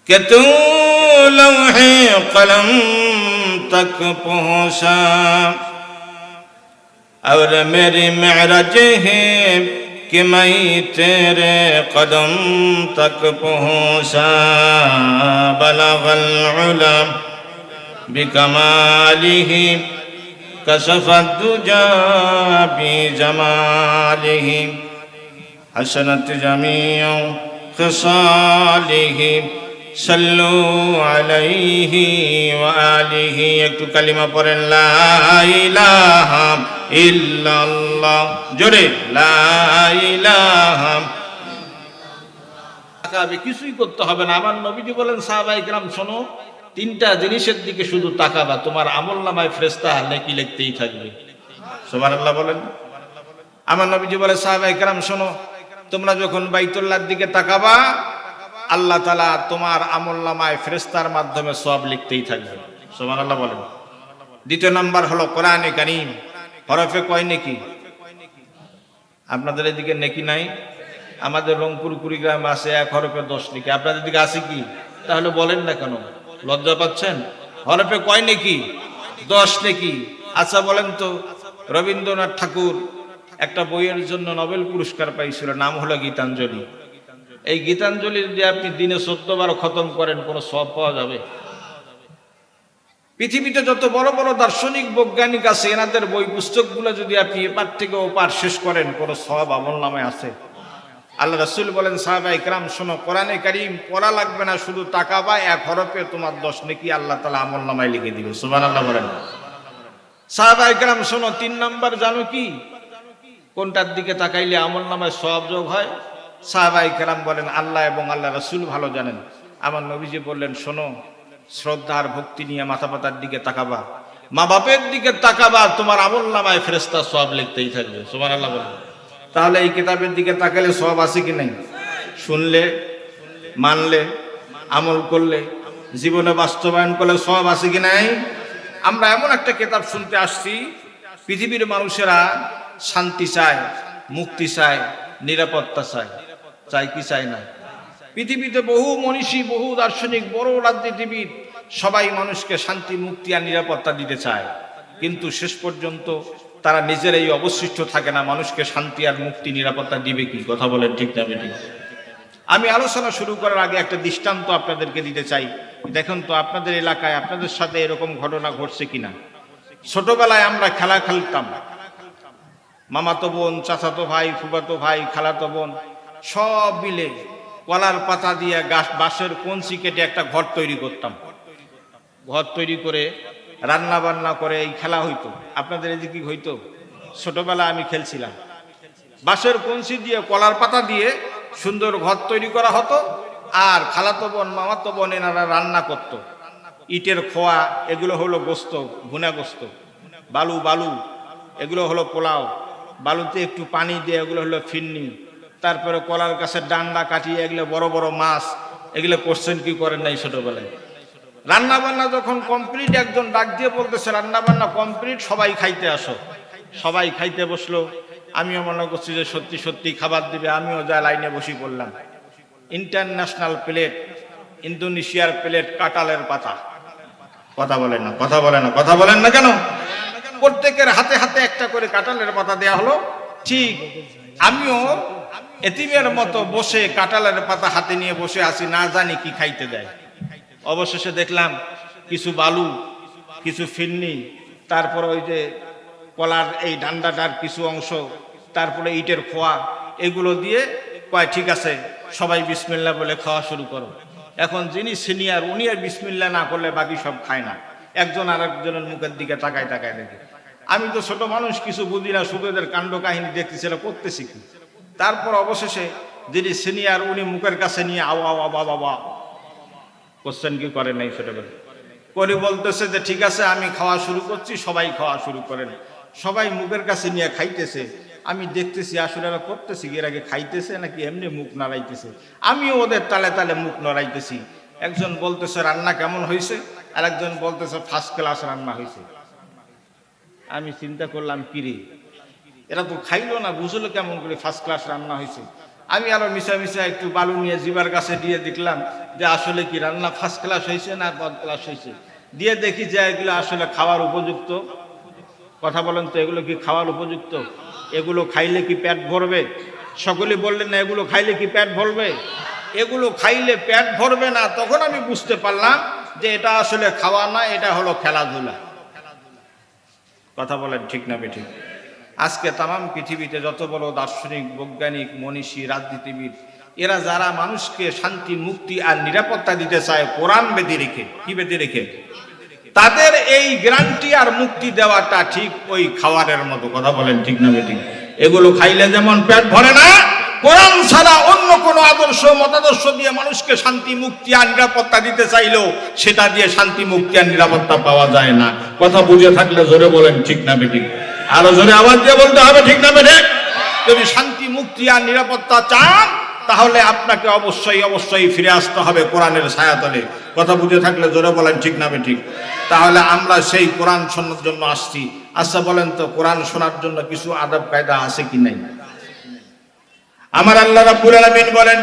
کہ تو لوح قلم تک پہنچا اور میری معراج ہے کہ میں تیرے قدم تک پہنچا بلغ العلا بکمالہ کشف الدجا بجمالہ حسنت جمیع خصالہ صلو علیہ وآلہ একটু কালিমা পড়েন লা ইলাহা ইল্লাল্লাহ জোরে লা ইলাহা তাকাবে কিছুই করতে হবে না। আমার নবীজি বলেন সাহাবায়ে কেরাম শোনো, তিনটা জিনিসের দিকে শুধু তাকাবা, তোমার আমলনামায় ফেরেশতা নেকি লিখতেই থাকবে। সুবহানাল্লাহ বলেন। আমার নবীজি বলে সাহাবায়ে কেরাম শোনো, তোমরা যখন বাইতুল্লাহর দিকে তাকাবা আল্লাহ তাআলা তোমার আমলনামায় ফেরেশতার মাধ্যমে সওয়াব লিখতেই থাকবে। সুবহানাল্লাহ বলেন। দ্বিতীয় নাম্বার হলো কোরআনে কারীম, হরফে কয় নেকি? আপনাদের এদিকে নেকি নাই? আমাদের রংপুর কুড়িগ্রাম আছে এক হরফে 10 নেকি। আপনাদের দিকে আছে কি? তাহলে বলেন না কেন, লজ্জা পাচ্ছেন? হরফে কয় নেকি? 10 নেকি। আচ্ছা বলেন তো, রবীন্দ্রনাথ ঠাকুর একটা বইয়ের জন্য নোবেল পুরস্কার পাইছিল, নাম হলো গীতাঞ্জলি। এই গীতাঞ্জলি যদি আপনি দিনে 14 বার খতম করেন কোনো সওয়াব পাওয়া যাবে? পৃথিবীতে যত বড় বড় দার্শনিক বৈজ্ঞানিক আছে এনাদের বই পুস্তকগুলো যদি আপনি এপার থেকে ওপার শেষ করেন কোনো সওয়াব আমলনামায় আছে? আল্লাহ রাসূল বলেন সাহাবায়ে কেরাম শোনো, কোরআনে কারীম পড়া লাগবে না, শুধু তাকাবা, এক হরফে তোমার 10 নেকি আল্লাহ তাআলা আমলনামায় লিখে দিবে। সুবহানাল্লাহ বলেন। সাহাবায়ে কেরাম শোনো, 3 নাম্বার জানো কি কোনটার দিকে তাকাইলে আমলনামায় সওয়াব যোগ হয়? সাহাবায়ে কেরাম বলেন আল্লাহ এবং আল্লাহ রাসূল ভালো জানেন। আমার নবীজি বললেন শোনো, শ্রদ্ধা আর ভক্তি নিয়ে মাথা পাতার দিকে তাকাবা, মা বাপের দিকে তাকাবা, তোমার আমলনামায় ফেরেশতা সওয়াব লিখতেই থাকবে। সুবহানাল্লাহ বলেন। তাহলে এই কিতাবের দিকে তাকালে সওয়াব আছে কি নাই? শুনলে, মানলে, আমল করলে, জীবনে বাস্তবায়ন করলে সওয়াব আছে কি নাই? আমরা এমন একটা কিতাব শুনতে আসছি, পৃথিবীর মানুষেরা শান্তি চায়, মুক্তি চায়, নিরাপত্তা চায়, চাই কি চায় না? পৃথিবীতে বহু মনীষী, বহু দার্শনিক, বড় রাজনীতিবিদ সবাই মানুষকে শান্তি, মুক্তি আর নিরাপত্তা দিতে চায়, কিন্তু শেষ পর্যন্ত তারা নিজেরাই অবশিষ্ট থাকে না। মানুষকে শান্তি আর মুক্তি নিরাপত্তা দিবে কি? কথা বলেন ঠিক না বেঠিক? আমি আলোচনা শুরু করার আগে একটা দৃষ্টান্ত আপনাদেরকে দিতে চাই। দেখুন তো আপনাদের এলাকায় আপনাদের সাথে এরকম ঘটনা ঘটছে কিনা। ছোটবেলায় আমরা খেলা খেলতাম, মামাতো বোন, চাচাতো ভাই, ফুফাতো ভাই, খালাতো বোন সব মিলে কলার পাতা দিয়ে বাঁশের কঞ্চি কেটে একটা ঘর তৈরি করতাম। ঘর তৈরি করে রান্না বান্না করে এই খেলা হইতো। আপনাদের এদিকে কি হইতো? ছোটবেলা আমি খেলছিলাম, বাঁশের কঞ্চি দিয়ে কলার পাতা দিয়ে সুন্দর ঘর তৈরি করা হতো, আর খালাতো বোন, মামাতো বোন এনারা রান্না করত। ইটের খোয়া এগুলো হলো গোস্ত, ভুনা গোস্ত, বালু এগুলো হলো পোলাও, বালুতে একটু পানি দিয়ে এগুলো হলো ফিন্নি, তারপরে কলার গাছের ডান্ডা কাটিয়ে এগুলো বড় বড় মাছ, এগুলো করছেন কি করেন নাই ছোটবেলায়? রান্না বান্না যখন কমপ্লিট, একজন ডাক দিয়ে বলতেছে রান্না বান্না কমপ্লিট, সবাই খাইতে আসো। সবাই খাইতে বসলো। আমিও মনে করছি যে সত্যি সত্যি খাবার দিবে, আমিও যা লাইনে বসে পড়লাম। ইন্টারন্যাশনাল প্লেট, ইন্দোনেশিয়ার প্লেট, কাঁঠালের পাতা। কথা বলেন না, কথা বলেন না, কথা বলেন না কেন? প্রত্যেকের হাতে হাতে একটা করে কাঁঠালের পাতা দেয়া হলো। ঠিক আমিও এতিমের মতো বসে কাঁঠালের পাতা হাতে নিয়ে বসে আছি, না জানি কি খাইতে দেয়। অবশেষে দেখলাম কিছু বালু, কিছু ফিন্নি, তারপরে ওই যে কলার এই ডান্ডাটার কিছু অংশ, তারপরে ইটের খোয়া, এগুলো দিয়ে কয় ঠিক আছে সবাই বিসমিল্লাহ বলে খাওয়া শুরু করো। এখন যিনি সিনিয়র উনি আর বিসমিল্লাহ না করলে বাকি সব খায় না। একজন আর একজনের মুখের দিকে তাকায় তাকায় দেখে। আমি তো ছোট মানুষ, কিছু বুঝি না, শুধু এদের কাণ্ড কাহিনী দেখতেছিল, করতেছি কি। তারপর অবশেষে যিনি সিনিয়র উনি মুখের কাছে নিয়ে আওয়া বাবা কোশ্চেন কি করেন নাই ছোটবেলা করে বলতেছে যে ঠিক আছে আমি খাওয়া শুরু করছি, সবাই খাওয়া শুরু করেন। সবাই মুখের কাছে নিয়ে খাইতেছে। আমি দেখতেছি আসলে এরা করতেছি এর আগে খাইতেছে নাকি এমনি মুখ নাড়াইতেছে। আমিও ওদের তালে তালে মুখ নাড়াইতেছি। একজন বলতেছে রান্না কেমন হয়েছে, আর একজন বলতেছে ফার্স্ট ক্লাস রান্না হয়েছে। আমি চিন্তা করলাম কিরে এরা তো খাইলো না, বুঝলো কেমন করে ফার্স্ট ক্লাস রান্না হয়েছে। আমি আরো মিশা মিশা একটু বালু নিয়ে জিবার কাছে দিয়ে দেখলাম যে আসলে কি রান্না ফার্স্ট ক্লাস হয়েছে না বদ ক্লাস হয়েছে, দিয়ে দেখি যে এগুলো আসলে খাওয়ার উপযুক্ত। কথা বলেন তো, এগুলো কি খাওয়ার উপযুক্ত? এগুলো খাইলে কি পেট ভরবে? সকলে বললেন না এগুলো খাইলে কি পেট ভরবে? এগুলো খাইলে পেট ভরবে না। তখন আমি বুঝতে পারলাম যে এটা আসলে খাওয়া না, এটা হলো খেলাধুলা। কথা বলেন ঠিক না বেঠিক? আজকে তামাম পৃথিবীতে যত বড় দার্শনিক, বৈজ্ঞানিক, মনীষী, রাজনীতিবিদ, এরা যারা মানুষকে শান্তি, মুক্তি আর নিরাপত্তা দিতে চায় কোরআন বেঁধে রেখে, কি বেঁধে রেখে, তাদের এই গ্যারান্টি আর মুক্তি দেওয়াটা ঠিক ওই খাওয়ারের মতো। কথা বলেন ঠিক না বেঠিক? এগুলো খাইলে যেমন পেট ভরে না, কোরআন ছাড়া অন্য কোনো আদর্শ, মতাদর্শ দিয়ে মানুষকে শান্তি, মুক্তি আর নিরাপত্তা দিতে চাইলেও সেটা দিয়ে শান্তি, মুক্তি আর নিরাপত্তা পাওয়া যায় না। কথা বুঝে থাকলে জোরে বলেন ঠিক না বেঠিক? আরো জোরে আওয়াজ দিয়ে বলতে হবে ঠিক না বেঠিক? যদি শান্তি, মুক্তি আর নিরাপত্তা চান তাহলে আপনাকে অবশ্যই অবশ্যই ফিরে আসতে হবে কোরআনের ছায়াতলে। কথা বুঝে থাকলে জোরে বলেন ঠিক না বেঠিক? তাহলে আমরা সেই কোরআন শোনার জন্য আসছি। আচ্ছা বলেন তো, কোরআন শোনার জন্য কিছু আদব কায়দা আছে কি নাই? আমার আল্লাহ রাব্বুল আলামিন বলেন,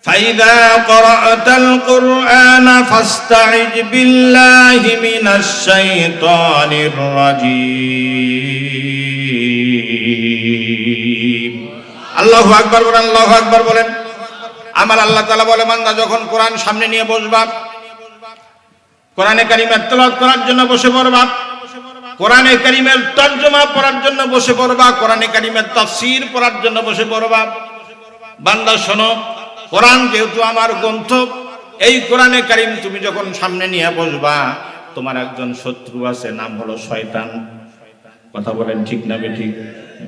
ফাইদা ক্বরাআতাল কুরআন ফাসতাইজ বিল্লাহি মিনাশ শাইতানির রাজীম। আল্লাহু আকবার বলেন, আল্লাহু আকবার বলেন। আমার আল্লাহ তাআলা বলে, বান্দা যখন কোরআন সামনে নিয়ে বসবা, কোরআনে কারিমের তেলাওয়াত করার জন্য বসে পড়বা, কোরআনে কারিমের তরজমা পড়ার জন্য বসে পড়বা, কোরআনে কারিমের তাফসীর পড়ার জন্য বসে পড়বা। বান্দা শোনো, কোরআন যেহেতু আমার গ্রন্থ, এই কোরআনে কারিম তুমি যখন সামনে নিয়ে বসবা, তোমার একজন শত্রু আছে, নাম হলো শয়তান। কথা বলেন ঠিক না বেঠিক?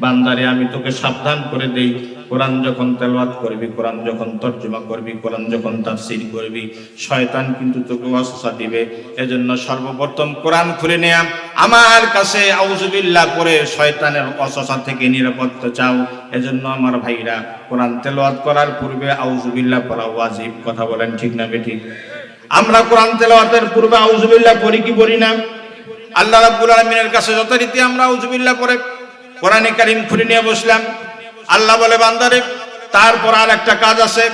বান্দারে আমি তোকে সাবধান করে দেই, কোরআন যখন তেলাওয়াত করবি, কোরআন যখন তরজমা করবি, কোরআন যখন তাফসীর করবি, শয়তান কিন্তু তোকে ওয়াসওয়াসা দিবে। এজন্য সর্বপ্রথম কোরআন খুলে নেয়া, আমার কাছে আউযুবিল্লাহ পড়ে শয়তানের ওয়াসওয়াসা থেকে নিরাপত্তা চাও। এজন্য আমার ভাইরা, কোরআন তেলাওয়াত করার পূর্বে আউযুবিল্লাহ পড়া ওয়াজিব। কথা বলেন ঠিক না বেঠিক? আমরা কোরআন তেলাওয়াতের পূর্বে আউযুবিল্লাহ পড়ি কি পড়ি না? আল্লাহ রাব্বুল আলামিনের কাছে যথারীতি আমরা আউযুবিল্লাহ পড়ে কোরআনে কারীম খুলে নিয়ে বসলাম। আল্লাহ বলে, বান্দারে তারপর আর একটা কাজ আছে,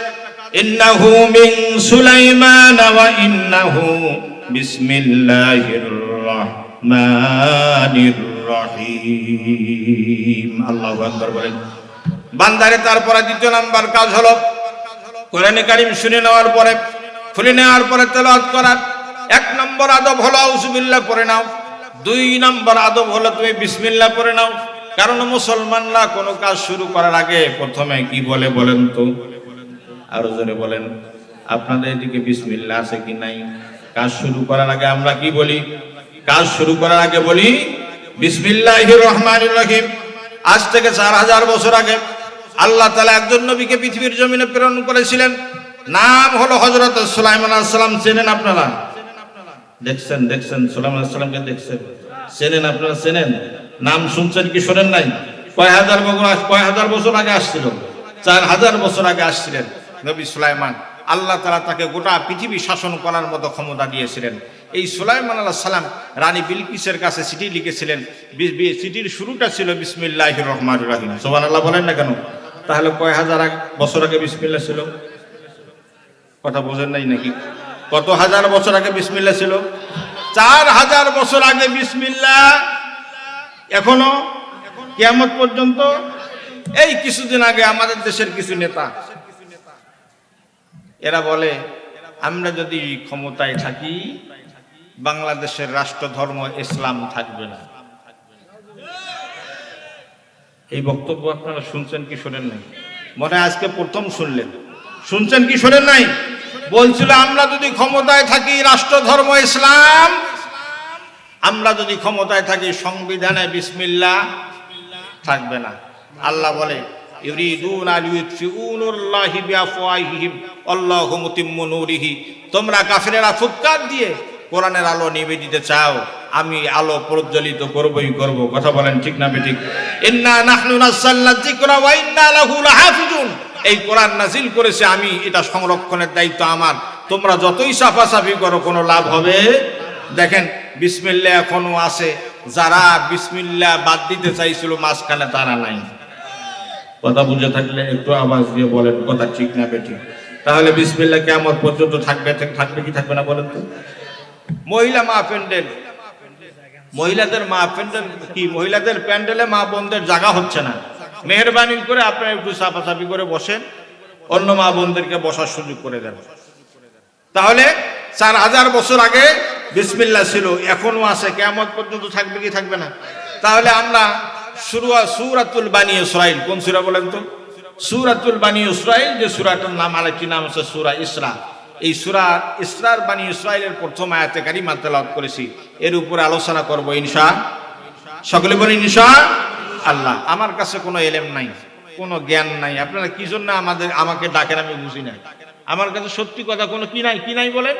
ইন্নাহু মিন সুলাইমান ওয়া ইন্নাহু বিসমিল্লাহির রহমানির রহিম। আল্লাহু আকবার বলেন। বান্দারে তারপর দ্বিতীয় নাম্বার কাজ হলো কোরআনে কারীম শুনে নেওয়ার পরে, খুলে নেওয়ার পরে তেলাওয়াত করার। এক নম্বর আদব হলো আউযুবিল্লাহ পড়ে নাও। দুই নম্বর আদব হলো তুমি বিসমিল্লাহ পড়ে নাও। কারণ মুসলমানরা কোনো কাজ শুরু করার আগে প্রথমে কি বলে বলেন তো? আরো জোরে বলেন। আপনাদের এদিকে বিসমিল্লাহ আছে কি নাই? কাজ শুরু করার আগে আমরা কি বলি? কাজ শুরু করার আগে বলি বিসমিল্লাহির রহমানির রহিম। আজ থেকে 4000 বছর আগে আল্লাহ তাআলা একজন নবীকে পৃথিবীর জমিনে প্রেরণ করেছিলেন, নাম হলো হযরত সুলাইমান আলাইহিস সালাম। চেনেন আপনারা? দেখছেন সুলাইমান আলাইহিস সালামকে দেখছেন, চেনেন আপনারা? চেনেন? নাম শুনছেন কি শোনেন নাই? কয় হাজার বছর আগে আসছিল? 4000 বছর আগে আসছিলেন নবী সুলাইমান। আল্লাহ তাআলা তাকে গোটা পৃথিবী শাসন করার মতো ক্ষমতা দিয়েছিলেন। এই সুলাইমান আলাইহিস সালাম রানী বিলকিসের কাছে চিঠি লিখেছিলেন। চিঠির শুরুটা ছিল বিসমিল্লাহির রহমানির রহিম। সুবহানাল্লাহ বলেন না কেন? তাহলে কয় হাজার বছর আগে বিসমিল্লাহ ছিল? কথা বোঝেন নাই নাকি? কত হাজার বছর আগে বিসমিল্লাহ ছিল? 4000 বছর আগে বিসমিল্লাহ এখনো কিয়ামত পর্যন্ত। এই কিছুদিন আগে আমাদের দেশের কিছু নেতা এরা বলে, আমরা যদি ক্ষমতায় থাকি বাংলাদেশের রাষ্ট্র ধর্ম ইসলাম থাকবে না। এই বক্তব্য আপনারা শুনছেন কি শোনেন নাই? মনে হয় আজকে প্রথম শুনলেন। শুনছেন কি শোনেন নাই? বলছিল আমরা যদি ক্ষমতায় থাকি রাষ্ট্র ধর্ম ইসলাম, আমরা যদি ক্ষমতায় থাকি সংবিধানে বিসমিল্লাহ থাকবে না। আল্লাহ বলে, ইউরিদুনা লিইউতফিউ নূরাল্লাহি বিআফওয়াহিহিম আল্লাহু মুতিম্মু নূরিহি। তোমরা কাফেরেরা ফুৎকার দিয়ে কোরআনের আলো নিভিয়ে দিতে চাও, আমি আলো প্রজ্বলিত করবই করব। কথা বলেন ঠিক না বেঠিক? ইন্না নাহনু নাযালনা যিকরা ওয়া ইন্না লাহু লাহাফিজুন। এই কোরআন নাজিল করেছে আমি, এটা সংরক্ষণের দায়িত্ব আমার। তোমরা যতই সাফাসাফি করো কোনো লাভ হবে? দেখেন বিসমিল্লাহ এখনো আছে, যারা বিসমিল্লাহ বাদ দিতে চাইছিল মাঝখানে তারা নাই। কথা বুঝে থাকলে একটু আওয়াজ দিয়ে বলেন কথা ঠিক না বেঠিক। তাহলে বিসমিল্লাহ কিয়ামত পর্যন্ত থাকবে কি থাকবে না বলেন তো? মহিলা মা প্যান্ডেল, মহিলাদের মা প্যান্ডেল কি, মহিলাদের প্যান্ডেলে মা বোনদের জায়গা হচ্ছে না। মেহরবানি করে আপনারা একটু চাপাচাপি করে বসেন, অন্য মা বোনদেরকে বসার সুযোগ করে দেন। তাহলে 4000 বছর আগে বিসমিল্লাহ ছিল, এখনো আছে, কিয়ামত পর্যন্ত থাকবে কি থাকবে না? তাহলে আমরা সূরাতুল বানী ইসরাইল, কোন সূরা বলেন তো? সূরাতুল বানী ইসরাইল, যে সূরাটার নাম আরেকটি নাম আছে সূরা ইসরা। এই সূরা ইসরার বানী ইসরাইলের প্রথম আয়াতে কারিমা তেলাওয়াত করেছি, এর উপরে আলোচনা করব ইনশাআল্লাহ। সকলে বলেন ইনশাআল্লাহ। আমার কাছে কোনো ইলম নাই, কোনো জ্ঞান নাই, আপনারা কি জন্য আমাকে ডাকেন আমি বুঝি না। আমার কাছে সত্যি কথা কোনো কি নাই বলেন,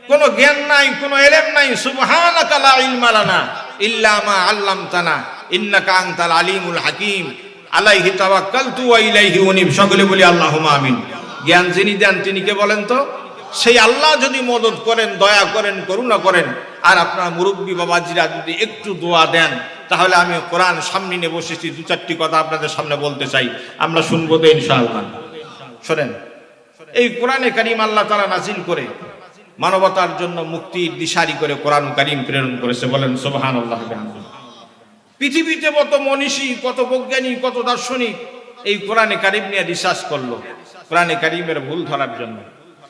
কোনো জ্ঞান নাই, কোনো ইলম নাই। সুবহানাকা লা ইলমা লানা ইল্লা মা আল্লামতানা ইন্নাকা আনতাল আলিমুল হাকিম আলাইহি তাওয়াক্কালতু ওয়া ইলাইহি উনীব। সকলে বলি আল্লাহুম্মা আমিন। জ্ঞান যিনি দেন তিনি কে বলেন তো? সেই আল্লাহ যদি মদদ করেন, দয়া করেন, করুণা করেন, আর আপনার মুরব্বী বাবাজিরা যদি একটু দোয়া দেন, তাহলে আমি কোরআন সামনে নিয়ে বসেছি, 2-4টি কথা আপনাদের সামনে বলতে চাই, আমরা শুনবো তো ইনশাআল্লাহ। শোনেন, এই কোরআনে কারীম আল্লাহ তাআলা নাজিল করে মানবতার জন্য মুক্তির দিশারি করে কোরআন কারীম প্রেরণ করেছে। বলেন সুবহানাল্লাহ। পৃথিবীতে কত মনীষী, কত বৈজ্ঞানিক, কত দার্শনিক এই কোরআনে কারীম নিয়ে রিসার্চ করলো কোরআনে কারীমের ভুল ধরার জন্য।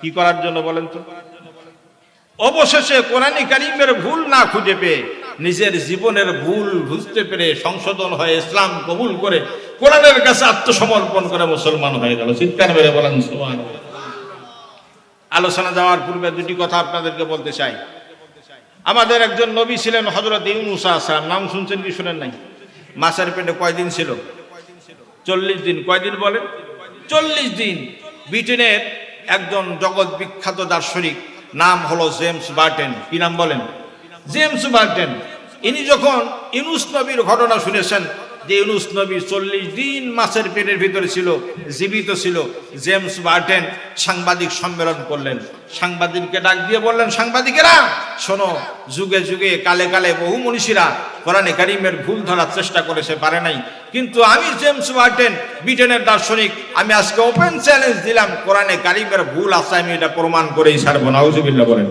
কি করার জন্য বলেন তো? অবশেষে কোরআনে কারীমের ভুল না খুঁজে পেয়ে, নিজের জীবনের ভুল বুঝতে পেরে, সংশোধন হয়ে ইসলাম কবুল করে কোরআনের কাছে আত্মসমর্পণ করে মুসলমান হয়ে গেল। চিৎকার মেরে বলেন সুবহানাল্লাহ। আলোচনা যাওয়ার পূর্বে 2টি কথা আপনাদেরকে বলতে চাই। আমাদের একজন নবী ছিলেন হযরত ইউনূস আলাইহিস সালাম, নাম শুনছেন কি শুনেন নাই? মাছের পেটে কয়দিন ছিল? 40 দিন। কয়দিন বলেন? 40 দিন। ব্রিটেনের একজন জগৎ বিখ্যাত দার্শনিক, নাম হলো জেমস বার্টেন। কি নাম বলেন? জেমস বার্টেন। ইনি যখন ইউনূস নবীর ঘটনা শুনেছেন যে ইউনূস নবী 40 দিন মাছের পেটের ভিতরে ছিল, জীবিত ছিল, জেমস বার্টেন সাংবাদিক সম্মেলন করলেন। সাংবাদিককে ডাক দিয়ে বললেন, সাংবাদিকেরা শোনো, যুগে যুগে কালে কালে বহু মনীষীরা কোরআনে কারীমের ভুল ধরার চেষ্টা করেছে, পারে নাই, কিন্তু আমি জেমস বার্টেন, ব্রিটেনের দার্শনিক, আমি আজকে ওপেন চ্যালেঞ্জ দিলাম, কোরআনে কারীমের ভুল আছে, আমি এটা প্রমাণ করেই ছাড়বো। নাউজুবিল্লাহ বলেন,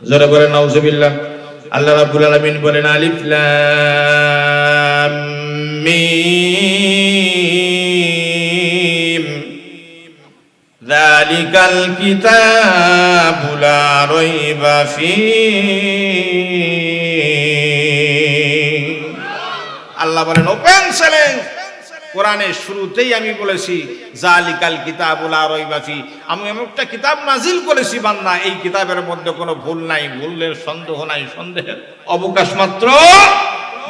জোরে বলেন নাউজুবিল্লাহ। আল্লাহ রাব্বুল আলামিন বলেন আলিফ লাম মিম যালিকাল কিতাবু লা রাইবা ফীহি। আল্লাহ বলেন ওপেন চ্যালেঞ্জ, কোরআনের শুরুতেই আমি বলেছি জালিকাল কিতাবু লা রাইবা ফীহি, আমি এমন একটা কিতাব নাজিল করেছি বান্দা, এই কিতাবের মধ্যে কোনো ভুল নাই, ভুলের সন্দেহ নাই, সন্দেহের অবকাশ মাত্র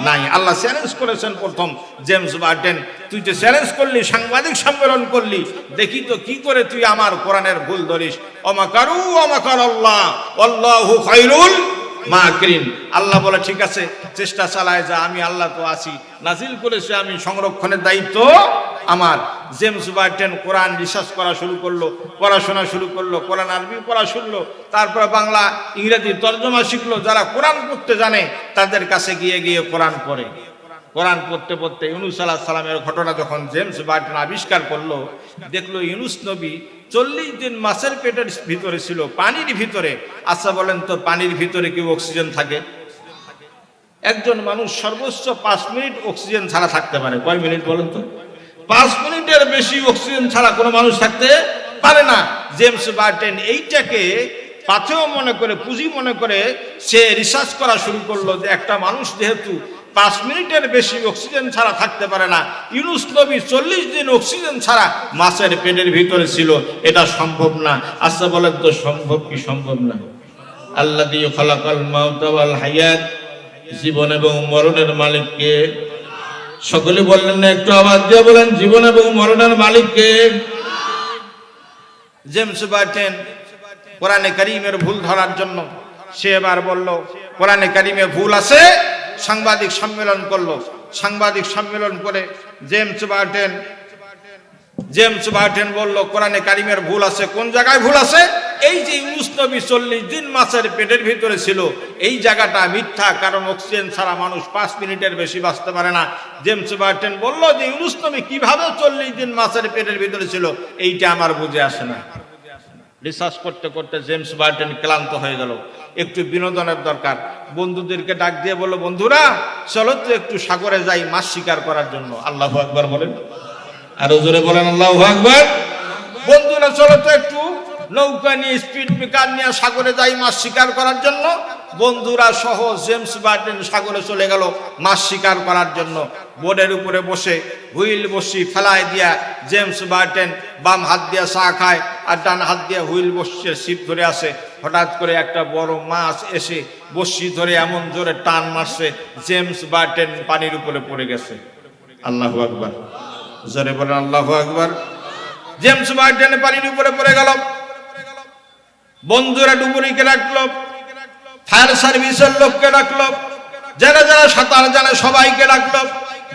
নাই। আল্লাহ চ্যালেঞ্জ করেছেন প্রথম, জেমস বার্টেন তুই তো চ্যালেঞ্জ করলি, সাংবাদিক সম্মেলন করলি, দেখি তো কি করে তুই আমার কোরআনের ভুল ধরিস। অমাকারু অমাকারাল্লাহ আল্লাহু খায়রুল মাকিরিন। আল্লাহ বলে ঠিক আছে, চেষ্টা চালায় যা, আমি আল্লাহ তো আছি, নাজিল করেছি আমি, সংরক্ষণের দায়িত্ব আমার। জেমস বার্টেন কোরআন রিসার্চ করা শুরু করলো, পড়াশোনা শুরু করলো, কোরআন আরবি পড়া শুনলো, তারপরে বাংলা ইংরেজি তর্জমা শিখলো। যারা কোরআন পড়তে জানে তাদের কাছে গিয়ে গিয়ে কোরআন পড়ে। কোরআন পড়তে পড়তে ইউনূস আলাইহিস সালামের ঘটনা যখন জেমস বার্টেন আবিষ্কার করলো, দেখলো ইউনূস নবী 40 দিন মাছের পেটের ভিতরে ছিল, পানির ভিতরে। আচ্ছা বলেন তো, পানির ভিতরে কি অক্সিজেন থাকে? একজন মানুষ সর্বোচ্চ 5 মিনিট অক্সিজেন ছাড়া থাকতে পারে। কয় মিনিট বলেন তো? 5 মিনিটের বেশি অক্সিজেন ছাড়া কোনো মানুষ থাকতে পারে না। জেমস বার্টেন এইটাকে পাথেয় মনে করে, পুঁজি মনে করে সে রিসার্চ করা শুরু করলো যে একটা মানুষ যেহেতু 5 মিনিটের বেশি অক্সিজেন ছাড়া থাকতে পারে না, ইউনূস নবী 40 দিন অক্সিজেন ছাড়া মাছের পেটের ভিতরে ছিল, এটা সম্ভব না। আচ্ছা বলেন তো, সম্ভব কি সম্ভব না? আল্লাযী খালাকাল মাউতা ওয়াল হায়াত, জীবন এবং মরণের মালিককে। সকলে বললেন না? একটু আওয়াজ দিয়ে বলেন, জীবন এবং মরণের মালিককে। জেমস বার্টেন কোরআনে কারীমের ভুল ধরার জন্য সে এবার বলল কোরআনে কারীমে ভুল আছে, সাংবাদিক সম্মেলন করলো। সাংবাদিক সম্মেলন করে জেমস বার্টেন জেমস বার্টেন বলল কোরআনে কারিমের ভুল আছে। কোন জায়গায় ভুল আছে? এই যে ইউনুস নবী 40 দিন মাছের পেটের ভিতরে ছিল, এই জায়গাটা মিথ্যা, কারণ অক্সিজেন ছাড়া মানুষ 5 মিনিটের বেশি বাঁচতে পারে না। জেমস বার্টেন বলল যে ইউনুস নবী কিভাবে 40 দিন মাছের পেটের ভিতরে ছিল, এইটা আমার বুঝে আসে না। রিসার্চ করতে করতে জেমস বার্টেন ক্লান্ত হয়ে গেল, একটু বিনোদনের দরকার। বন্ধুদেরকে ডাক দিয়ে বলল, বন্ধুরা চলো তো একটু সাগরে যাই মাছ শিকার করার জন্য। আল্লাহু আকবার বলেন, আরো জোরে বলেন আল্লাহু আকবার। বন্ধুরা চলো তো একটু নৌকা নিয়ে, স্পিড ব্রেকার নিয়ে সাগরে যাই মাছ শিকার করার জন্য। বন্ধুরা সহ জেমস বার্টেন সাগরে চলে গেল মাছ শিকার করার জন্য। বোর্ডের উপরে বসে হুইল বসি ফেলায় দিয়া জেমস বার্টেন বাম হাত দিয়ে চা খায় আর ডান হাত দিয়ে হুইল বসিয়ে ছিপ ধরে আসে। হঠাৎ করে একটা বড় মাছ এসে বসি ধরে এমন জোরে টান মারছে, জেমস বার্টেন পানির উপরে পড়ে গেছে। আল্লাহু আকবার, জোরে বলেন আল্লাহু আকবার। জেমস বার্টেন পানির উপরে পড়ে গেল। বন্ধুরা ডুবুরিকে ডাকলো, ফায়ার সার্ভিসের লোককে ডাকলো, যারা যারা সাঁতার জানে সবাইকে ডাকলো।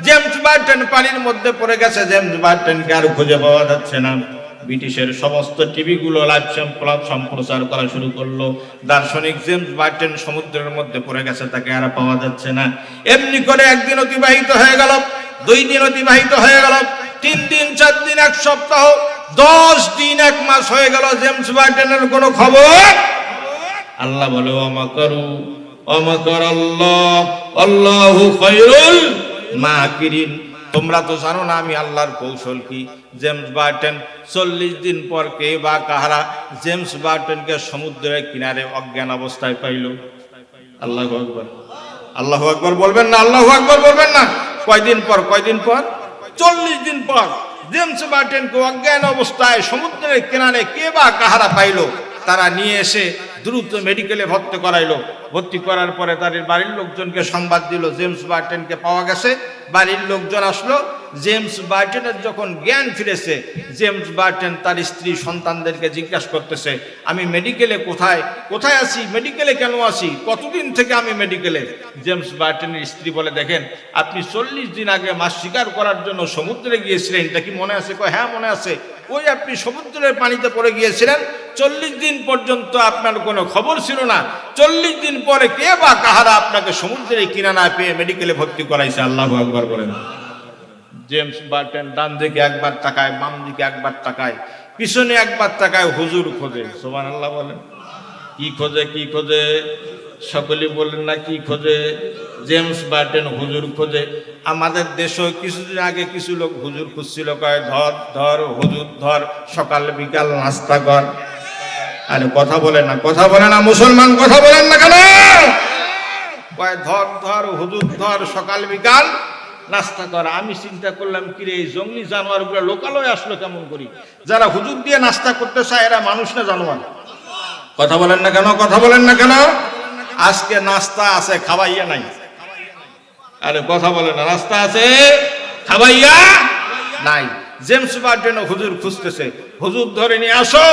জেমস বার্টেন পানির মধ্যে পড়ে গেছে। জেমস বার্টেনকে আর খুঁজে পাওয়া যাচ্ছে না। ব্রিটিশের সমস্ত টিভিগুলো লাইভ সম্প্রচার করা শুরু করলো, দার্শনিক জেমস বার্টেন সমুদ্রের মধ্যে পড়ে গেছে, তাকে আর পাওয়া যাচ্ছে না। এমনি করে একদিন অতিবাহিত হয়ে গেল, 2 দিন অতিবাহিত হয়ে গেল, 3 দিন, 4 দিন, 1 সপ্তাহ, 10 দিন, 1 মাস হয়ে গেল, জেমস বার্টেনের কোনো খবর। আল্লাহ বলে, ওয়ামাকারু ওয়ামাকারাল্লাহ আল্লাহু খায়রুল মাকিরিন। তোমরা তো জানো না আমি আল্লাহর কৌশল কি। জেমস বার্টেন 40 দিন পর কে বা কাহারা জেমস বার্টেনকে সমুদ্রের কিনারে অজ্ঞান অবস্থায় পাইল। আল্লাহু আকবার, আল্লাহু আকবার বলবেন না, আল্লাহু আকবার বলবেন না। কয়দিন পর? 40 দিন পর জেমস বার্টেনকে অজ্ঞান অবস্থায় সমুদ্রের কিনারে কে বা কাহারা পাইল। তারা নিয়ে এসে দ্রুত মেডিকেলে ভর্তি করাইলো। ভর্তি করার পরে তার বাড়ির লোকজনকে সংবাদ দিল জেমস বার্টেনকে পাওয়া গেছে। বাড়ির লোকজন আসলো। জেমস বার্টেনের যখন জ্ঞান ফিরেছে, জেমস বার্টেন তার স্ত্রী সন্তানদেরকে জিজ্ঞাসা করতেছে, আমি মেডিকেলে কোথায় আছি, মেডিকেলে কেন আছি, কতদিন থেকে আমি মেডিকেলে। জেমস বার্টেনের স্ত্রী বলে, দেখেন আপনি 40 দিন আগে মাছ শিকার করার জন্য সমুদ্রে গিয়েছিলেন, এটা কি মনে আছে? কয়, হ্যাঁ মনে আছে। ওই আপনি সমুদ্রের পানিতে পড়ে গিয়েছিলেন, 40 দিন পর্যন্ত আপনার কোনো খবর ছিল না। 40 দিন পরে কে বা কাহারা আপনাকে সমুদ্রে কিনারায় পেয়ে মেডিকেলে ভর্তি করাইছে। আল্লাহু আকবার বলেন। জেমস বার্টেন ডান দিকে একবার তাকায়, বাম দিকে একবার তাকায়, পিছনে একবার তাকায়, হুজুর খোঁজে। সুবহানাল্লাহ বলেন। কি খোঁজে? সকলেই বলেন না কি খোঁজে? জেমস বার্টেন হুজুর খোঁজে। আমাদের দেশেও কিছুদিন আগে কিছু লোক হুজুর খুঁজছিল, কয় ধর হুজুর ধর, সকাল বিকাল নাস্তা কর। আরে কথা বলে না মুসলমান, কথা বলেন না কেন? কয় ধর হুজুর ধর, সকাল বিকাল নাস্তা কর। আমি চিন্তা করলাম, কিরে এই জঙ্গলি জানোয়ারগুলো লোকালয়ে আসলো কেমন করি? যারা হুজুর দিয়ে নাস্তা করতে চায় এরা মানুষ না জানোয়ার? কথা বলেন না কেন? আজকে নাস্তা আছে, খাওয়াইয়া নাই। আরে কথা বলে না, নাস্তা আছে, খাওয়াইয়া নাই। জেমস বার্টেন হুজুর খুঁজতেছে। হুজুর ধরে নিয়ে আসো।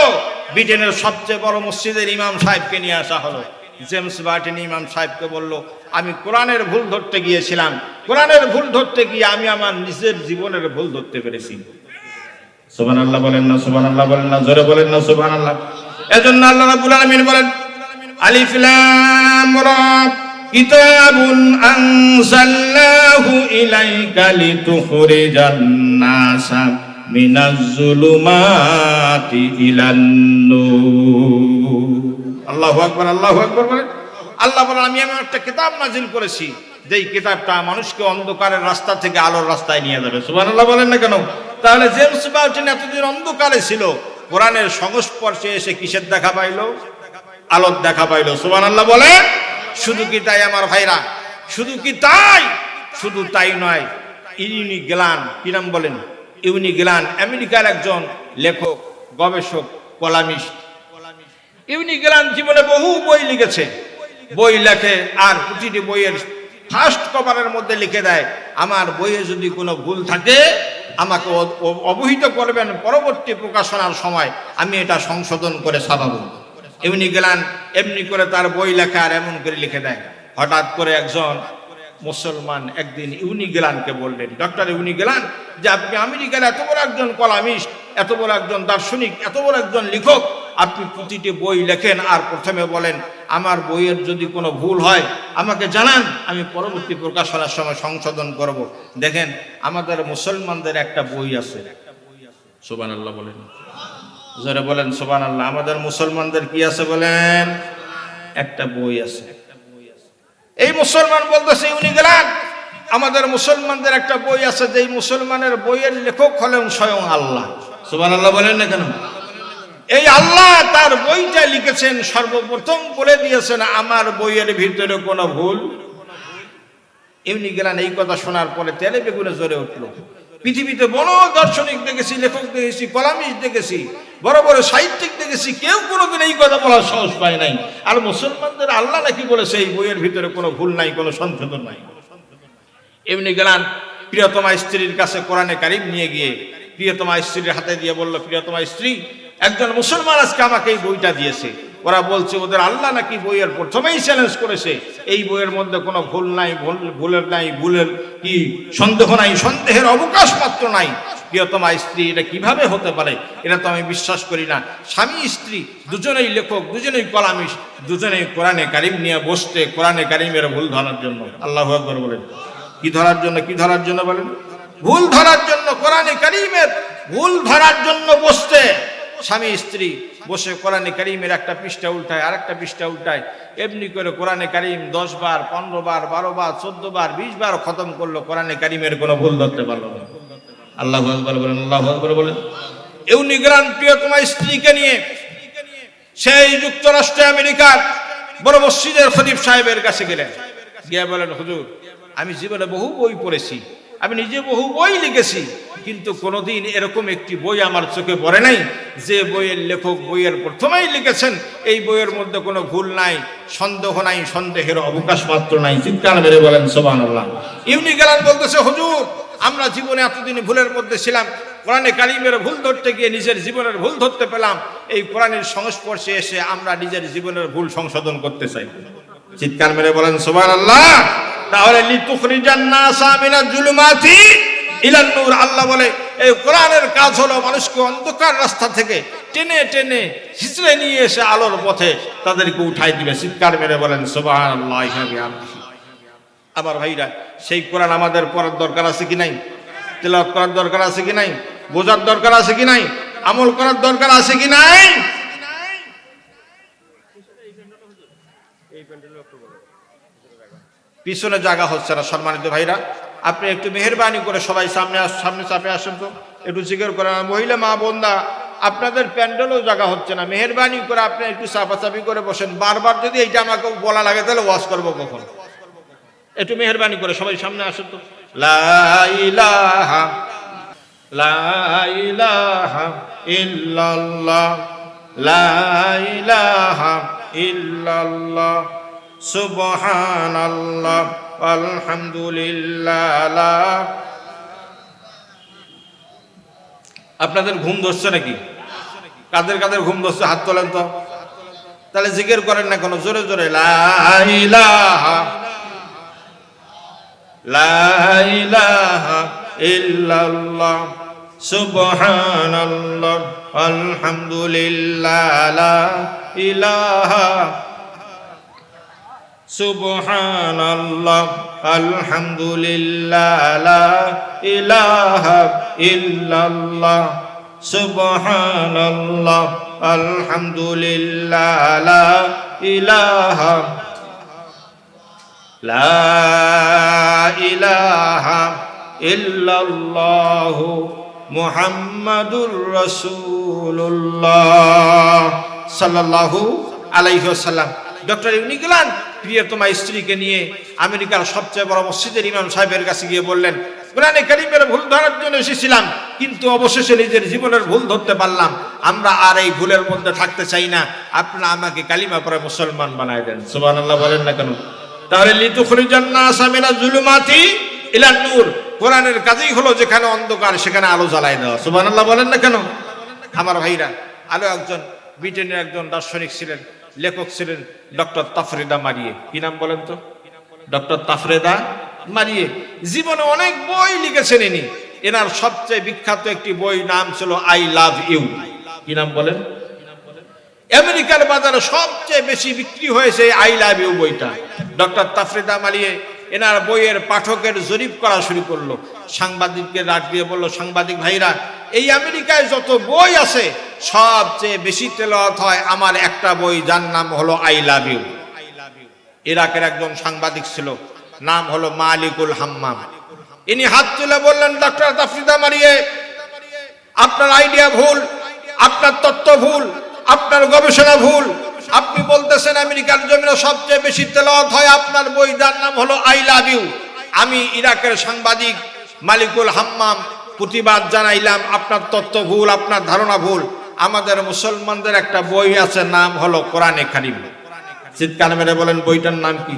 ব্রিটেনের সবচেয়ে বড় মসজিদের ইমাম সাহেবকে নিয়ে আসা হলো। জেমস বার্টেন ইমাম সাহেবকে বলল, আমি কোরআনের ভুল ধরতে গিয়েছিলাম, কোরআনের ভুল ধরতে গিয়ে আমি আমার নিজের জীবনের ভুল ধরতে পেরেছি। সুবহানাল্লাহ বলেন না, জোরে বলেন না সুবহানাল্লাহ। এজন্য আল্লাহ রাব্বুল আলামিন বলেন, আলিফ লাম রা কিতাবুন আনজালনাহু ইলাইকা লিতুখরিজান নাসা মিনাজ যুলুমাতি ইলান নূর। আল্লাহু আকবার বলেন। আল্লাহ বলেন, আমি একটা কিতাব নাজিল করেছি, যেই কিতাবটা মানুষকে অন্ধকারের রাস্তা থেকে আলোর রাস্তায় নিয়ে যাবে। সুবহানাল্লাহ বলেন না কেন? তাহলে জেমস বার্টেন এতদিন অন্ধকারে ছিল, কোরআনের সংস্পর্শে এসে কিসের দেখা পাইলো? আলোর দেখা পাইলো। সুবহানাল্লাহ বলে। শুধু কি তাই আমার ভাইরা? শুধু তাই নয়, ইউনি গ্লান, কি নাম বলেন? ইউনি গ্লান আমেরিকার একজন লেখক, গবেষক, কলামিস্ট। ইউনি গ্লান জীবনে বহু বই লিখেছে। বই লেখে আর প্রতিটি বইয়ের ফার্স্ট কভারের মধ্যে লিখে দেয়, আমার বইয়ে যদি কোনো ভুল থাকে আমাকে অবহিত করবেন, পরবর্তী প্রকাশনার সময় আমি এটা সংশোধন করে ছাপাবো। ইউনি গ্লান এমনি করে তার বই লেখা আর এমন করে লিখে দেয়। হঠাৎ করে একজন মুসলমান একদিন ইউনিগেলানকে বললেন, ডক্টর ইউনিগেলান, যে আপনি আমেরিকার এত বড় একজন কলামিস্ট, এত বড় একজন দার্শনিক, এত বড় একজন লেখক, আপনি প্রতিটি বই লেখেন আর প্রথমে বলেন আমার বইয়ের যদি কোনো ভুল হয় আমাকে জানান, আমি পরবর্তী প্রকাশনার সময় সংশোধন করব। দেখেন আমাদের মুসলমানদের একটা বই আছে, সুবহানাল্লাহ বলেন, জোরে বলেন সুবহানাল্লাহ। আমাদের মুসলমানদের কি আছে বলেন? একটা বই আছে। এই মুসলমান বলতেছে ইউনিগেলান, আমাদের মুসলমানদের একটা বই আছে, যেই মুসলমানের বইয়ের লেখক হলেন স্বয়ং আল্লাহ। সুবহানাল্লাহ বলেন না কেন? এই আল্লাহ তার বইটা লিখেছেন, সর্বপ্রথম বলে দিয়েছেন আমার বইয়ের ভিতরে কোনো ভুল। ইউনিগেলান এই কথা শোনার পরে তেলে বেগুনে জ্বরে উঠলো। পৃথিবীতে বড় দার্শনিক দেখেছি, লেখক দেখেছি, কলামিস্ট দেখেছি, বড় বড় সাহিত্যিক দেখেছি, কেউ কোনোদিন এই কথা বলার সাহস পায় নাই। আর মুসলমানদের আল্লাহ নাকি বলেছে এই বইয়ের ভিতরে কোনো ভুল নাই, কোনো সংশোধন নাই। ইউনিগেলান প্রিয়তমা স্ত্রীর কাছে কোরআনে কারিম নিয়ে গিয়ে প্রিয়তমা স্ত্রীর হাতে দিয়ে বলল, প্রিয়তমা স্ত্রী, একজন মুসলমান আজকে আমাকে এই বইটা দিয়েছে। ওরা বলছে ওদের আল্লাহ নাকি বইয়ের প্রথমেই চ্যালেঞ্জ করেছে এই বইয়ের মধ্যে কোনো ভুল নাই, ভুলের নাই, ভুলের কি সন্দেহ নাই, সন্দেহের অবকাশ মাত্র নাই। প্রিয়তমা স্ত্রী, এটা কিভাবে হতে পারে? এটা তো আমি বিশ্বাস করি না। স্বামী স্ত্রী দুজনেই লেখক, দুজনেই কলামিস্ট, দুজনেই কোরআনে কারিম নিয়ে বসতে কোরআনে কারিমের ভুল ধরার জন্য। আল্লাহু আকবার বলেন। কি ধরার জন্য? কি ধরার জন্য বলেন? ভুল ধরার জন্য, কোরআনে কারিমের ভুল ধরার জন্য বসতে স্বামী স্ত্রী বসে কোরআনে কারিমের একটা পৃষ্ঠা উল্টায় আর একটা পৃষ্ঠা উল্টায়, এমনি করে কোরআনে কারিম 10 বার, 15 বার, 12 বার, 14 বার, 20 বার খতম করলো, কোরআনে কারিমের কোনো ভুল ধরতে পারলো না। আল্লাহু আকবার বলেন, আল্লাহু আকবার বলেন। ইউনিগ্রান প্রিয়তমা স্ত্রীকে নিয়ে সেই যুক্তরাষ্ট্রে আমেরিকার বড় মসজিদের খতিব সাহেবের কাছে গেলেন, গিয়ে বলেন, হুজুর, আমি জীবনে বহু বই পড়েছি, আমি নিজে বহু বই লিখেছি, কিন্তু কোনোদিন এরকম একটি বই আমার চোখে পড়ে নাই যে বইয়ের লেখক বইয়ের প্রথমেই লিখেছেন এই বইয়ের মধ্যে কোনো ভুল নাই, সন্দেহ নাই, সন্দেহের অবকাশ মাত্র নাই। চিৎকার মেরে বলেন সুবহানাল্লাহ। ইউনিগেলান বলতেছে, হুজুর, আমরা জীবনে এতদিন ভুলের মধ্যে ছিলাম, কোরআনে কারিমের ভুল ধরতে গিয়ে নিজের জীবনের ভুল ধরতে পেলাম, এই কোরআনের সংস্পর্শে এসে আমরা নিজের জীবনের ভুল সংশোধন করতে চাই। চিৎকার মেরে বলেন সুবহানাল্লাহ। তাহলে লিতুখরিজান নাসা মিনাজ জুলুমাতি ইলান নূর, আল্লাহ বলে এই কোরআনের কাজ হলো মানুষকে অন্ধকার রাস্তা থেকে টেনে টেনে হিচড়ে নিয়ে এসে আলোর পথে তাদেরকে উঠাই দিবে। চিৎকার মেরে বলেন সুবহানাল্লাহ। আমার ভাইরা, সেই কোরআন আমাদের পড়ার দরকার আছে কি নাই? তেলাওয়াত করার দরকার আছে কি নাই? বোঝার দরকার আছে কি নাই? আমল করার দরকার আছে কি নাই? পিছনে জায়গা হচ্ছে না। সম্মানিত ভাইরা, আপনি একটু মেহেরবানি করে সবাই সামনে চাপে আসেন তো, একটু জিকির করেন। মহিলা মা বোনরা, আপনাদের প্যান্ডেলও জায়গা হচ্ছে না, মেহেরবানি করে আপনি একটু চাপাচাপি করে বসেন। বারবার যদি এইটা আমাকে বলা লাগে তাহলে ওয়াজ করবো কখন? একটু মেহেরবানি করে সবাই সামনে আসেন তো। লা ইলাহা লা ইলাহা ইল্লাল্লাহ লা ইলাহা ইল্লাল্লাহ সুবহানাল্লাহ আলহামদুলিল্লাহ। আপনাদের ঘুম ধরছে নাকি? কাদের কাদের ঘুম ধরছে হাত তোলেন তো। তাহলে জিকির করেন না কেন? জোরে জোরে লা ইলাহা লা ইলাহা ইল্লাল্লাহ সুবহানাল্লাহ আলহামদুলিল্লাহ লা ইলাহা সুবহানাল্লাহ আলহামদুলিল্লাহ লা ইলাহা ইল্লাল্লাহ সুবহানাল্লাহ আলহামদুলিল্লাহ লা ইলাহা লা ইলাহা ইল্লাল্লাহ মুহাম্মাদুর রাসূলুল্লাহ সাল্লাল্লাহু আলাইহি ওয়াসাল্লাম। ডক্টর ইউনিগেলান প্রিয়তমা স্ত্রীকে নিয়ে আমেরিকার সবচেয়ে বড় মসজিদের ইমাম সাহেবের কাছে গিয়ে বললেন, কোরআনে কারিমের ভুল ধরার জন্য এসেছিলাম, কিন্তু অবশেষে নিজের জীবনের ভুল ধরতে পারলাম। আমরা আর এই ভুলের মধ্যে থাকতে চাই না, আপনারা আমাকে কালিমা পড়ে মুসলমান বানায় দেন। সুবহানাল্লাহ বলেন না কেন? তাহলে লিতুখরিজান নাসা মিনাজ জুলুমাতি ইলান নূর, কোরআনের কাজই হলো যেখানে অন্ধকার সেখানে আলো জ্বালায় দেওয়া। সুবহানাল্লাহ বলেন না কেন? আমার ভাইরা, আলো একজন ব্রিটেনের একজন দার্শনিক ছিলেন, লেখক ছিলেন, ডক্টর তাফরিদা মারিয়ে। কি নাম বলেন তো? ডক্টর তাফরিদা মারিয়ে জীবনে অনেক বই লিখেছেন ইনি। এনার সবচেয়ে বিখ্যাত একটি বই নাম ছিল আই লাভ ইউ। কি নাম বলেন? আমেরিকার বাজারে সবচেয়ে বেশি বিক্রি হয়েছে আই লাভ ইউ বইটা। ডক্টর তাফরিদা মারিয়ে এনার বইয়ের পাঠকের জরিপ করা শুরু করলো। সাংবাদিককে ডাক দিয়ে বলল, সাংবাদিক ভাইরা, এই আমেরিকায় যত বই আছে সবচেয়ে বেশি তেলাওয়াত হয় আমার একটা বই, যার নাম হলো আই লাভ ইউ। ইরাকের একজন সাংবাদিক ছিল, নাম হলো মালিকুল হাম্মাম। ইনি হাত তুলে বললেন, ডক্টর তাফরিদা মারিয়ে, আপনার আইডিয়া ভুল, আপনার তত্ত্ব ভুল, আপনার গবেষণা ভুল। আপনি বলতেছেন আমেরিকার জমিনে সবচেয়ে বেশি তেলাওয়াত হয় আপনার বই, যার নাম হলো আই লাভ ইউ। আমি ইরাকের সাংবাদিক মালিকুল হাম্মাম প্রতিবাদ জানাইলাম, আপনার তত্ত্ব ভুল, আপনার ধারণা ভুল। আমাদের মুসলমানদের একটা বই আছে, নাম হলো কোরআনে কারীম। চিৎকার মেরে বলেন, বইটার নাম কি?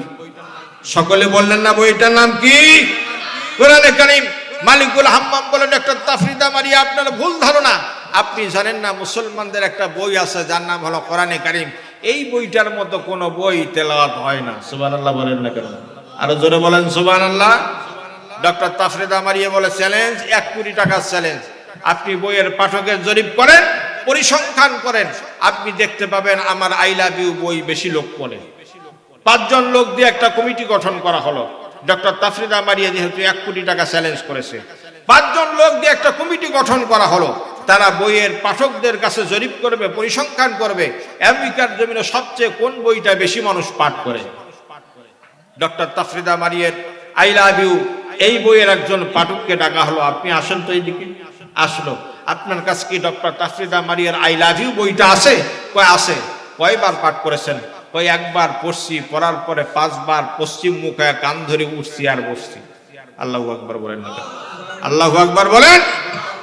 সকলে বললেন না বইটার নাম কি? কোরআনে কারীম। মালিকুল হাম্মাম বলেন, ডক্টর তাফরিদা মারিয়া, আপনার ভুল ধারণা। আপনি জানেন না মুসলমানদের একটা বই আছে যার নাম হলো কোরআনে কারীম। এই বইটার মতো কোনো বই তেলাওয়াত হয় না। সুবহানাল্লাহ বলেন না কেন? আরো জোরে বলেন সুবহানাল্লাহ। ডক্টর তাফরিদা মারিয়া বলে, চ্যালেঞ্জ, 1 কোটি টাকার চ্যালেঞ্জ। আপনি বইয়ের পাঠকের জরিপ করেন, পরিসংখ্যান করেন, আপনি দেখতে পাবেন আমার আই লাভ ইউ বই বেশি লোক পড়ে। 5 জন লোক দিয়ে একটা কমিটি গঠন করা হলো। ডক্টর তাফরিদা মারিয়া যেহেতু 1 কোটি টাকা চ্যালেঞ্জ করেছে, 5 জন লোক দিয়ে একটা কমিটি গঠন করা হলো। তারা বইয়ের পাঠকদের কাছে জরিপ করবে, পরিসংখ্যান করবে, আমেরিকার জমিনে সবচেয়ে কোন বইটা বেশি মানুষ পাঠ করে। ডক্টর তাফরিদা মারিয়ের আই লাভ ইউ এই বইয়ের একজন পাঠককে ডাকা হলো, আপনি আসেন তো এইদিকে। আসলো, আপনার কাছে কি ডক্টর তাফরিদা মারিয়ার আই লাভ ইউ বইটা আছে? কয় আছে। কয়বার পাঠ করেছেন? কয় একবার পড়ছি, পড়ার পরে 5 বার পশ্চিম মুখে কান ধরে উঠছি আর বসছি। আল্লাহু আকবার বলেন না? আল্লাহু আকবার বলেন।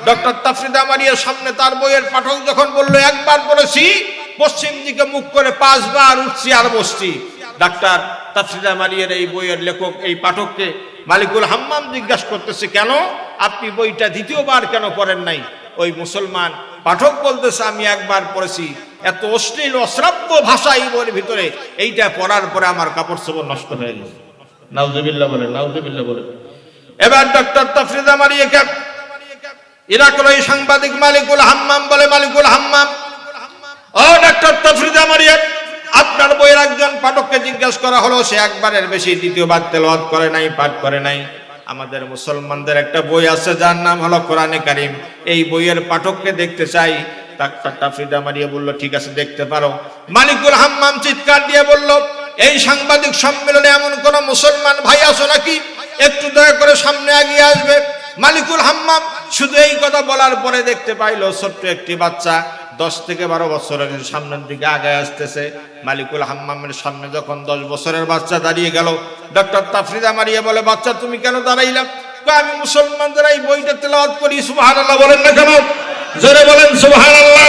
ডক্টর তাফরিদা মারিয়ার সামনে তার বইয়ের পাঠক যখন বলল একবার পড়েছি, পশ্চিম দিকে মুখ করে 5 বার উঠছি আর বসছি, ডাক্তার তাফরিদা মারিয়ার এই বইয়ের লেখক এই পাঠককে মালিকুল হাম্মাম জিজ্ঞাসা করতেছে, কেন আপনি বইটা দ্বিতীয়বার কেন পড়েন নাই? ওই মুসলমান পাঠক বলতেছে, আমি একবার পড়েছি, এত অশ্লীল অশ্রাব্য ভাষা এই বইয়ের ভিতরে, এইটা পড়ার পরে আমার কাপড় চোপড় নষ্ট হয়ে গেছে। নাউজুবিল্লাহ বলেন, নাউজুবিল্লাহ বলেন। এবার ডক্টর তাফরিদা মারিয়াকে ইরাকের ওই সাংবাদিক মালিকুল হাম্মাম বলে, মালিকুল হাম্মাম, ও ডক্টর তাফরিদা মারিয়া, আপনার বইয়ের একজন পাঠককে জিজ্ঞাসা করা হলো, সে একবারের বেশি দ্বিতীয়বার তেলাওয়াত করে নাই, পাঠ করে নাই। আমাদের মুসলমানদের একটা বই আছে যার নাম হলো কোরআনে কারীম, এই বইয়ের পাঠককে দেখতে চাই। ডাক্তার তাফরিদা মারিয়া বলল, ঠিক আছে, দেখতে পারো। মালিকুল হাম্মাম চিৎকার দিয়ে বলল, এই সাংবাদিক সম্মেলনে এমন কোন মুসলমান ভাই আছো নাকি? একটু দয়া করে সামনে এগিয়ে আসবে। মালিকুল হাম্মাম শুধু এই কথা বলার পরে দেখতে পাইল ছোট্ট একটি বাচ্চা 10 থেকে 12 বছরের সামনের দিকে আগে আসতেছে। মালিকুল হাম্মামের সামনে যখন 10 বছরের বাচ্চা দাঁড়িয়ে গেল, ডক্টর তাফরিদা মারিয়া বলে, বাচ্চা তুমি কেন দাঁড়াইলা? আমি মুসলমানদের এই বইটা তেলাওয়াত করি। সুবহানাল্লাহ বলেন না কেন? জোরে বলেন সুবহানাল্লাহ।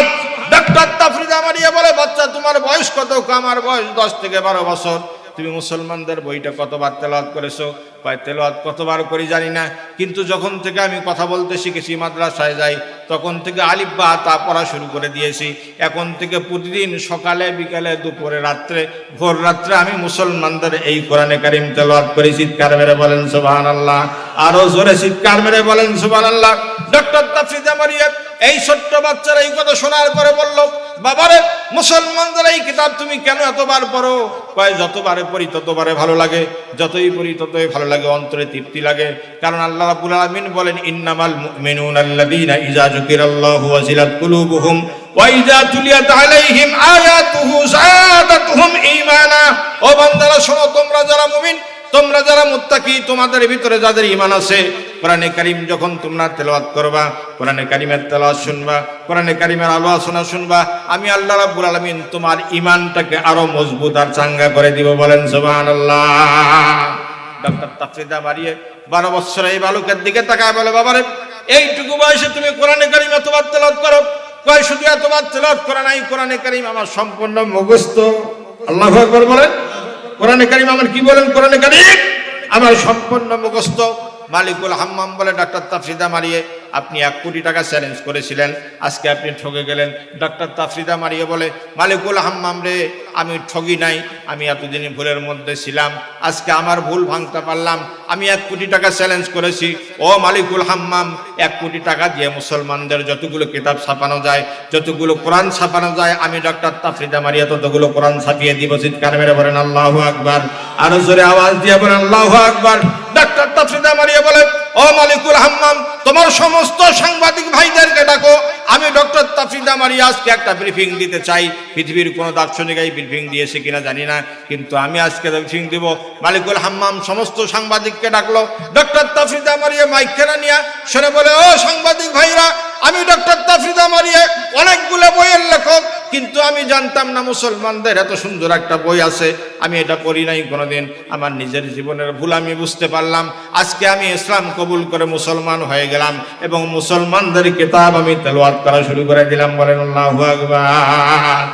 ডক্টর তাফরিদা মারিয়া বলে, বাচ্চা তোমার বয়স কত? আমার বয়স 10 থেকে 12 বছর। তুমি মুসলমানদের বইটা কতবার তেলাওয়াত করেছো? কয় তেলাওয়াত কতবার করি জানি না, কিন্তু যখন থেকে আমি কথা বলতে শিখেছি, মাদ্রাসায় যাই, তখন থেকে আলিফ বা তা পড়া শুরু করে দিয়েছি। এখন থেকে প্রতিদিন সকালে, বিকালে, দুপুরে, রাত্রে, ভোর রাত্রে আমি মুসলমানদের এই কোরআনে কারীম তেলাওয়াত করি। চিৎকার মেরে বলেন সুবহানাল্লাহ। আরো জোরে চিৎকার মেরে বলেন সুবহানাল্লাহ। ডক্টর তাফরিদা মারিয়া এই ছোট্ট বাচ্চারা এই কথা শোনার পরে বলল, বাবারে, মুসলমানদের এই কিতাব তুমি কেন এতবার পড়ো? কয় যতবারে পড়ি ততবারে ভালো লাগে, যতই পড়ি ততই ভালো লাগে, অন্তরে তৃপ্তি লাগে। কারণ আল্লাহ রাব্বুল আলামিন বলেন, ইন্নামাল মুমিনুনা আল্লাযীনা ইযা যুকিরাল্লাহু ওয়াজিলাত কুলুবুহুম ওয়া ইযা তুলিয়াত আলাইহিম আয়াতুহু যাদাতুহুম ঈমানা। ও বান্দারা শোনো, তোমরা যারা মুমিন, তোমরা যারা মুত্তাকি, তোমাদের ভিতরে যাদের ঈমান আছে, কোরআনে কারীম যখন তোমরা তেলাওয়াত করবা, কোরআনে কারীমের তেলাওয়াত শুনবা, কোরআনে কারীমের আলোচনা শুনবা, আমি আল্লাহ রাব্বুল আলামিন তোমার ঈমানটাকে আরো মজবুত আর চাঙ্গা করে দিব। বলেন সুবহানাল্লাহ। ডক্টর তাফরিদা মারিয়া 12 বছরের এই বালকের দিকে তাকায় বলে, বাবারে, এইটুকু বয়সে তুমি কোরআনে কারীম এতবার তেলাওয়াত করো? কয় শুধু এতবার তেলাওয়াত করা নাই, কোরআনে কারীম আমার সম্পূর্ণ মুখস্থ। আল্লাহু আকবার বলেন। কোরআনে কারীম আমার কি বলেন? কোরআনে কারীম আমার সম্পূর্ণ মুখস্থ। মালিকুল হাম্মাম বলে, ডাক্তার তাফরিদা মারিয়ে আপনি 1 কোটি টাকা চ্যালেঞ্জ করেছিলেন, আজকে আপনি ঠকে গেলেন। ডক্টর তাফরিদা মারিয়া বলে, মালিকুল হাম্মাম রে, আমি ঠগি নাই, আমি এতদিন ভুলের মধ্যে ছিলাম, আজকে আমার ভুল ভাঙতে পারলাম। আমি 1 কোটি টাকা চ্যালেঞ্জ করেছি। ও মালিকুল হাম্মাম, 1 কোটি টাকা দিয়ে মুসলমানদের যতগুলো কিতাব ছাপানো যায়, যতগুলো কোরআন ছাপানো যায়, আমি ডক্টর তাফরিদা মারিয়া ততগুলো কোরআন ছাপিয়ে দিব। চিৎকার মেরে বলেন আল্লাহু আকবার। আরো জোরে আওয়াজ দিয়ে বলেন আল্লাহু আকবার। ডক্টর তাফরিদা মারিয়া বলে, ও মালিকুল হাম্মাম, তোমার সমস্ত সাংবাদিক ভাইদেরকে ডাকো, আমি ডক্টর তাফরিদা মারিয়া আজকে একটা ব্রিফিং দিতে চাই। পৃথিবীর কোনো দার্শনিক এই ব্রিফিং দিয়েছে কিনা জানি না, কিন্তু আমি আজকে ব্রিফিং দিব। মালিকুল হাম্মাম সমস্ত সাংবাদিককে ডাকলো। ডক্টর তাফরিদা মারিয়া মাইক কেনা নিয়ে শুনে বলে, ও সাংবাদিক ভাইরা, আমি ডক্টর তাফরিদা মারিয়া অনেকগুলো বইয়ের লেখক, কিন্তু আমি জানতাম না মুসলমানদের এত সুন্দর একটা বই আছে, আমি এটা পড়ি নাই কোনোদিন। আমার নিজের জীবনের ভুল আমি বুঝতে পারলাম। আজকে আমি ইসলাম কবুল করে মুসলমান হয়ে গেলাম এবং মুসলমানদের কিতাব আমি তেলাওয়াত করা শুরু করে দিলাম। বলেন আল্লাহু আকবার।